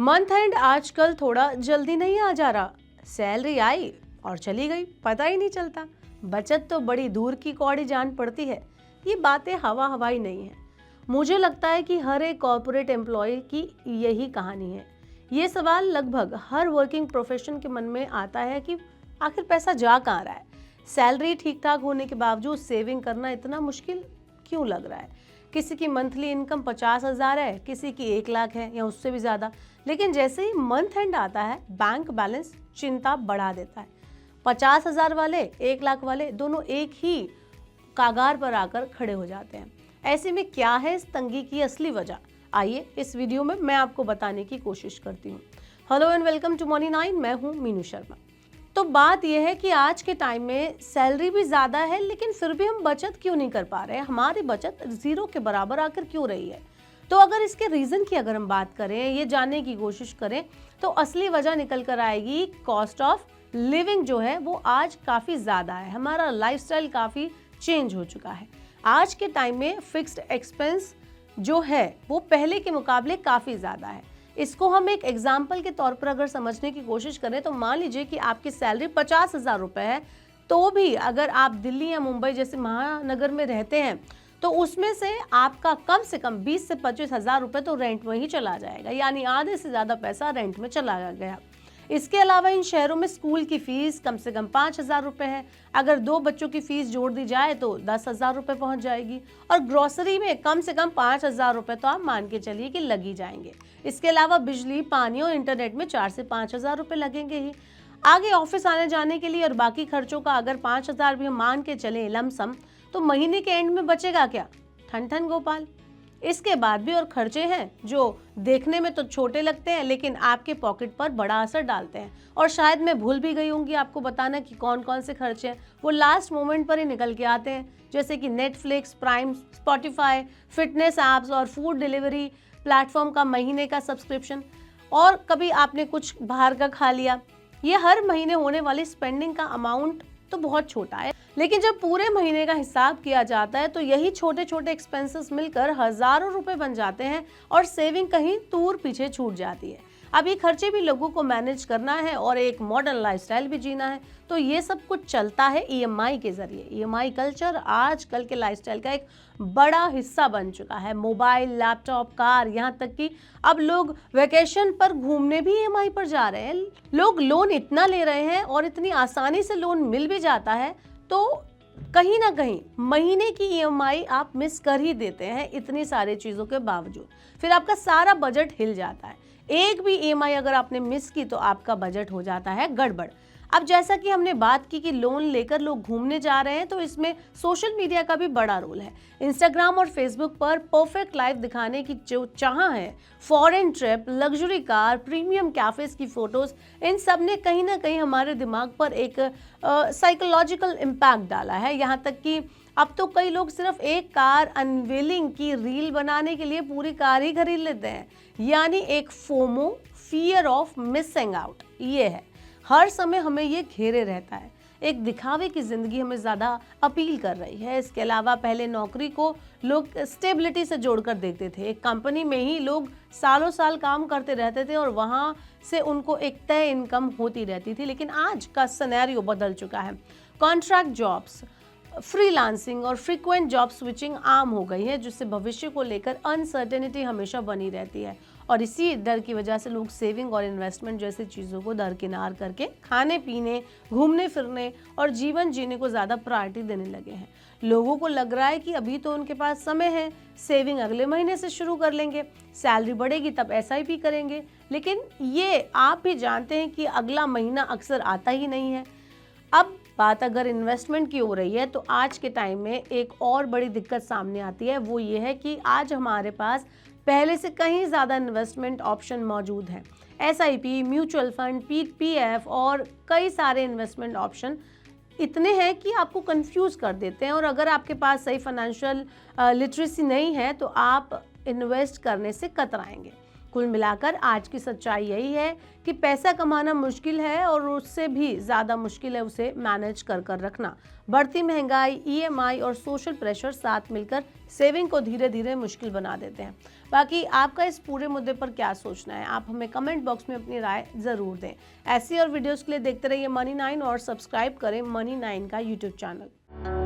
Month and आजकल थोड़ा जल्दी नहीं आ जा रहा। सैलरी आई और चली गई, पता ही नहीं चलता। बचत तो बड़ी दूर की कौड़ी जान पड़ती है। ये बातें हवा हवाई नहीं है। मुझे लगता है कि हर एक कॉर्पोरेट एम्प्लॉय की यही कहानी है। ये सवाल लगभग हर वर्किंग प्रोफेशन के मन में आता है कि आखिर पैसा जा कहाँ रहा है। सैलरी ठीक ठाक होने के बावजूद सेविंग करना इतना मुश्किल क्यों लग रहा है। किसी की मंथली इनकम 50,000 है, किसी की 1 लाख है या उससे भी ज़्यादा। लेकिन जैसे ही मंथ एंड आता है, बैंक बैलेंस चिंता बढ़ा देता है। 50,000 वाले, 1 लाख वाले दोनों एक ही कागार पर आकर खड़े हो जाते हैं। ऐसे में क्या है इस तंगी की असली वजह? आइए इस वीडियो में मैं आपको बताने की कोशिश करती हूँ। Hello and welcome to money 9। मैं हूँ मीनू शर्मा। तो बात यह है कि आज के टाइम में सैलरी भी ज़्यादा है, लेकिन फिर भी हम बचत क्यों नहीं कर पा रहे हैं। हमारी बचत जीरो के बराबर आकर क्यों रही है। तो अगर इसके रीज़न की अगर हम बात करें, ये जानने की कोशिश करें, तो असली वजह निकल कर आएगी कॉस्ट ऑफ लिविंग जो है वो आज काफ़ी ज़्यादा है। हमारा लाइफस्टाइल काफ़ी चेंज हो चुका है। आज के टाइम में फिक्स्ड एक्सपेंस जो है वो पहले के मुकाबले काफ़ी ज़्यादा है। इसको हम एक एग्जाम्पल के तौर पर अगर समझने की कोशिश करें तो मान लीजिए कि आपकी सैलरी 50,000 रुपये है, तो भी अगर आप दिल्ली या मुंबई जैसे महानगर में रहते हैं तो उसमें से आपका कम से कम 20 से 25,000 रुपये तो रेंट में ही चला जाएगा, यानी आधे से ज़्यादा पैसा रेंट में चला गया। इसके अलावा इन शहरों में स्कूल की फीस कम से कम 5,000 रुपये है। अगर 2 बच्चों की फीस जोड़ दी जाए तो 10,000 रुपये पहुँच जाएगी। और ग्रोसरी में कम से कम 5,000 रुपये तो आप मान के चलिए कि लग ही जाएंगे। इसके अलावा बिजली, पानी और इंटरनेट में 4 से 5,000 रुपये लगेंगे ही। आगे ऑफिस आने जाने के लिए और बाकी खर्चों का अगर 5,000 भी हम मान के चलें लमसम, तो महीने के एंड में बचेगा क्या? ठन ठन गोपाल। इसके बाद भी और खर्चे हैं जो देखने में तो छोटे लगते हैं, लेकिन आपके पॉकेट पर बड़ा असर डालते हैं। और शायद मैं भूल भी गई होंगी आपको बताना कि कौन कौन से खर्चे हैं। वो लास्ट मोमेंट पर ही निकल के आते हैं, जैसे कि Netflix, prime, Spotify, fitness apps और फूड डिलीवरी प्लेटफॉर्म का महीने का सब्सक्रिप्शन। और कभी आपने कुछ बाहर का खा लिया। ये हर महीने होने वाली स्पेंडिंग का अमाउंट तो बहुत छोटा है, लेकिन जब पूरे महीने का हिसाब किया जाता है तो यही छोटे छोटे एक्सपेंसेस मिलकर हजारों रुपए बन जाते हैं और सेविंग कहीं दूर पीछे छूट जाती है। अब ये खर्चे भी लोगों को मैनेज करना है और एक मॉडर्न लाइफस्टाइल भी जीना है, तो ये सब कुछ चलता है ईएमआई के जरिए। ईएमआई कल्चर आजकल के लाइफस्टाइल का एक बड़ा हिस्सा बन चुका है। मोबाइल, लैपटॉप, कार, यहाँ तक कि अब लोग वेकेशन पर घूमने भी ईएमआई पर जा रहे हैं। लोग लोन इतना ले रहे हैं और इतनी आसानी से लोन मिल भी जाता है, तो कहीं ना कहीं महीने की ईएमआई आप मिस कर ही देते हैं। इतनी सारी चीज़ों के बावजूद फिर आपका सारा बजट हिल जाता है। एक भी ईएमआई अगर आपने मिस की तो आपका बजट हो जाता है गड़बड़। अब जैसा कि हमने बात की कि लोन लेकर लोग घूमने जा रहे हैं, तो इसमें सोशल मीडिया का भी बड़ा रोल है। इंस्टाग्राम और फेसबुक पर परफेक्ट लाइफ दिखाने की जो चाह है, foreign trip, luxury car, premium cafes की फोटोज, इन सब ने कहीं ना कहीं हमारे दिमाग पर एक साइकोलॉजिकल इम्पैक्ट डाला है। यहाँ तक कि अब तो कई लोग सिर्फ एक कार अनवीलिंग की रील बनाने के लिए पूरी कार ही खरीद लेते हैं। यानी एक FOMO, fear of missing out, ये है। हर समय हमें ये घेरे रहता है। एक दिखावे की जिंदगी हमें ज़्यादा अपील कर रही है। इसके अलावा पहले नौकरी को लोग स्टेबिलिटी से जोड़कर देखते थे। एक कंपनी में ही लोग सालों साल काम करते रहते थे और वहाँ से उनको एक तय इनकम होती रहती थी। लेकिन आज का सिनेरियो बदल चुका है। कॉन्ट्रैक्ट जॉब्स, फ्रीलांसिंग और फ्रीक्वेंट जॉब स्विचिंग आम हो गई है, जिससे भविष्य को लेकर अनसर्टेनिटी हमेशा बनी रहती है। और इसी डर की वजह से लोग सेविंग और इन्वेस्टमेंट जैसी चीज़ों को दरकिनार करके खाने पीने, घूमने फिरने और जीवन जीने को ज़्यादा प्रायोरिटी देने लगे हैं। लोगों को लग रहा है कि अभी तो उनके पास समय है, सेविंग अगले महीने से शुरू कर लेंगे, सैलरी बढ़ेगी तब एसआईपी करेंगे। लेकिन ये आप भी जानते हैं कि अगला महीना अक्सर आता ही नहीं है। अब बात अगर इन्वेस्टमेंट की हो रही है, तो आज के टाइम में एक और बड़ी दिक्कत सामने आती है। वो ये है कि आज हमारे पास पहले से कहीं ज़्यादा इन्वेस्टमेंट ऑप्शन मौजूद हैं। एसआईपी, म्यूचुअल फंड, पीएफ और कई सारे इन्वेस्टमेंट ऑप्शन इतने हैं कि आपको कंफ्यूज कर देते हैं। और अगर आपके पास सही फाइनेंशियल लिटरेसी नहीं है तो आप इन्वेस्ट करने से कतराएंगे। कुल मिलाकर आज की सच्चाई यही है कि पैसा कमाना मुश्किल है और उससे भी ज़्यादा मुश्किल है उसे मैनेज कर कर रखना। बढ़ती महंगाई, ईएमआई और सोशल प्रेशर साथ मिलकर सेविंग को धीरे धीरे मुश्किल बना देते हैं। बाकी आपका इस पूरे मुद्दे पर क्या सोचना है, आप हमें कमेंट बॉक्स में अपनी राय ज़रूर दें। ऐसी और वीडियोज़ के लिए देखते रहिए मनी 9 और सब्सक्राइब करें मनी 9 का यूट्यूब चैनल।